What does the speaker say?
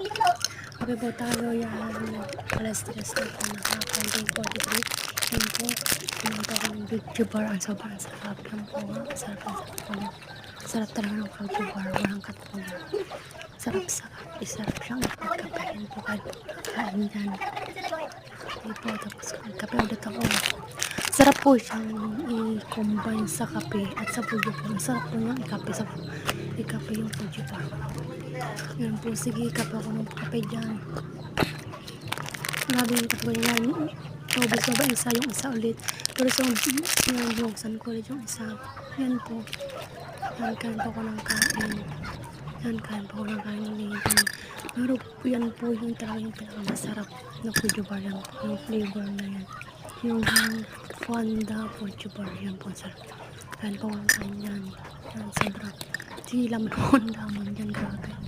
Okay po tayo yan. Alas 3 na po nakakain po. Yan po. Yan po ang video bar. Ang sobrang sarap yan po. Sarap sarap talaga ng video bar. Walang katulad. Sarap-sarap. Isarap siyang ipagkapain po. Kahit kain dyan. Okay po. Tapos kape ulit ako. Sarap po siyang i-combine sa kape at sa video bar. Sarap po niyang ikape yung video bar. Yan po, sige, kape ako ng kape dyan. Grabe yung kape yan. Ubus na ba isa yung isa ulit. Pero sa buksan ko ulit yung isa. Yan po. Yan, kain po ako ng kain. Yan, kain po ako ng kain ulit. Pero yan po yung talagang pinakamasarap na video bar yan po. Yung flavor na yan. Yung Fanda video bar yan po. Sarap. Kain po ang kain yan. Yan, sobrang. Silam po ang damon yan. Grabe.